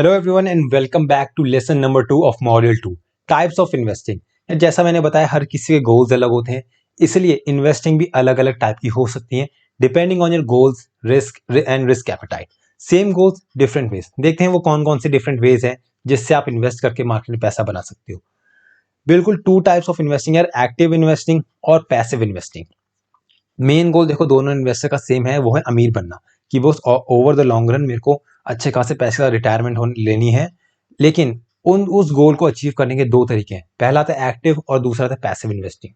Hello everyone and welcome back to lesson number 2 of module 2 types of investing. जैसा मैंने बताया हर किसी के गोल्स अलग होते हैं, इसलिए इन्वेस्टिंग भी अलग अलग टाइप की हो सकती है depending on your goals, risk and risk appetite. Same goals different ways. देखते हैं वो कौन कौन से डिफरेंट वेज हैं जिससे आप इन्वेस्ट करके मार्केट में पैसा बना सकते हो। बिल्कुल टू टाइप्स ऑफ इन्वेस्टिंग है, एक्टिव इन्वेस्टिंग और पैसिव इन्वेस्टिंग। मेन गोल देखो दोनों इन्वेस्टर का सेम है, वो है अमीर बनना, कि वो ओवर द लॉन्ग रन मेरे को अच्छे खासे पैसे का रिटायरमेंट लेनी है। लेकिन उस गोल को अचीव करने के दो तरीके हैं, पहला था एक्टिव और दूसरा था पैसिव इन्वेस्टिंग।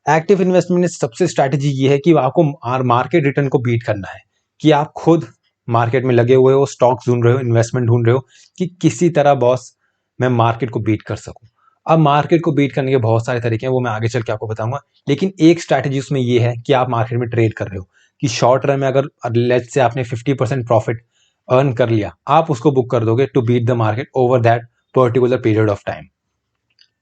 एक्टिव इन्वेस्टमेंट में सबसे स्ट्रैटेजी ये है कि आपको मार्केट रिटर्न को बीट करना है, कि आप खुद मार्केट में लगे हुए हो, स्टॉक ढूंढ रहे हो, इन्वेस्टमेंट ढूंढ रहे हो कि किसी तरह बॉस मैं मार्केट को बीट कर सकूं। अब मार्केट को बीट करने के बहुत सारे तरीके हैं, वो मैं आगे चल के आपको बताऊंगा। लेकिन एक स्ट्रैटेजी उसमें ये है कि आप मार्केट में ट्रेड कर रहे हो, कि शॉर्ट रन में अगर लेट्स से आपने 50% प्रॉफिट अर्न कर लिया, आप उसको बुक कर दोगे to beat the market over that particular period of time.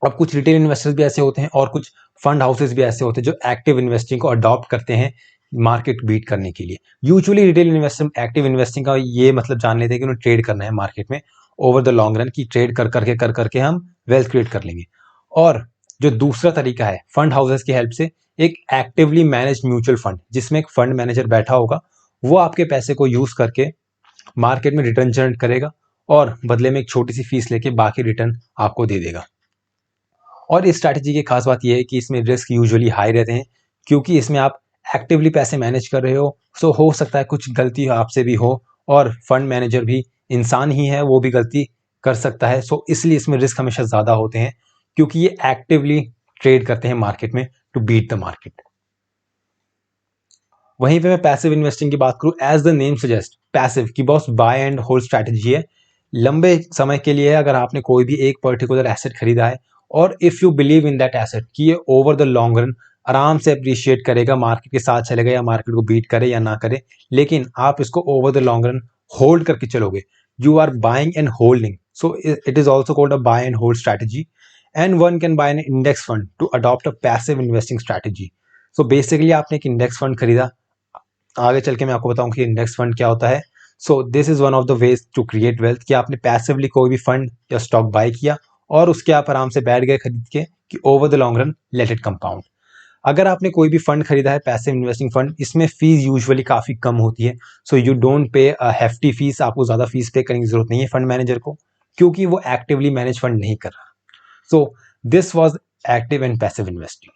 अब कुछ रिटेल इन्वेस्टर्स भी ऐसे होते हैं और कुछ फंड हाउसेस भी ऐसे होते हैं जो एक्टिव इन्वेस्टिंग को अडॉप्ट करते हैं मार्केट बीट करने के लिए। Usually retail investor active investing का ये मतलब जान लेते हैं कि उन्हें ट्रेड करना है मार्केट में ओवर द लॉन्ग रन, की ट्रेड कर करके हम वेल्थ क्रिएट कर लेंगे। और जो दूसरा तरीका है फंड हाउसेस की हेल्प से, एक एक्टिवली मैनेज म्यूचुअल फंड, जिसमें एक फंड मैनेजर बैठा होगा, वो आपके पैसे को यूज करके मार्केट में रिटर्न जनरेट करेगा और बदले में एक छोटी सी फीस लेके बाकी रिटर्न आपको दे देगा। और इस स्ट्रैटेजी की खास बात यह है कि इसमें रिस्क यूजुअली हाई रहते हैं, क्योंकि इसमें आप एक्टिवली पैसे मैनेज कर रहे हो। सो हो सकता है कुछ गलती आपसे भी हो, और फंड मैनेजर भी इंसान ही है, वो भी गलती कर सकता है। सो इसलिए इसमें रिस्क हमेशा ज़्यादा होते हैं, क्योंकि ये एक्टिवली ट्रेड करते हैं मार्केट में टू बीट द मार्केट। वहीं पे मैं पैसिव इन्वेस्टिंग की बात करूं, as the name suggest, passive की बॉस बाय एंड होल्ड स्ट्रैटेजी है। लंबे समय के लिए अगर आपने कोई भी एक पर्टिकुलर एसेट खरीदा है और if you believe in that asset कि ये ओवर द लॉन्ग रन आराम से अप्रिशिएट करेगा, मार्केट के साथ चलेगा या मार्केट को बीट करे या ना करे, लेकिन आप इसको over the long run hold करके चलोगे, you are buying and holding. So it is also called a buy and hold strategy. And one can buy an index fund to adopt a passive investing strategy. So basically आपने एक index fund खरीदा, आगे चल के मैं आपको बताऊं कि इंडेक्स फंड क्या होता है। So this is one of the ways to create wealth, कि आपने पैसिवली कोई भी फंड या स्टॉक बाय किया और उसके आप आराम से बैठ गए खरीद के, कि over the long run let it compound. अगर आपने कोई भी फंड खरीदा है पैसिव इन्वेस्टिंग फंड, इसमें फीस यूजुअली काफी कम होती है। So you don't pay hefty fees, आपको ज्यादा फीस पे करने की जरूरत नहीं है फंड मैनेजर को, क्योंकि वो एक्टिवली मैनेज फंड नहीं कर रहा। So this was active and passive investing.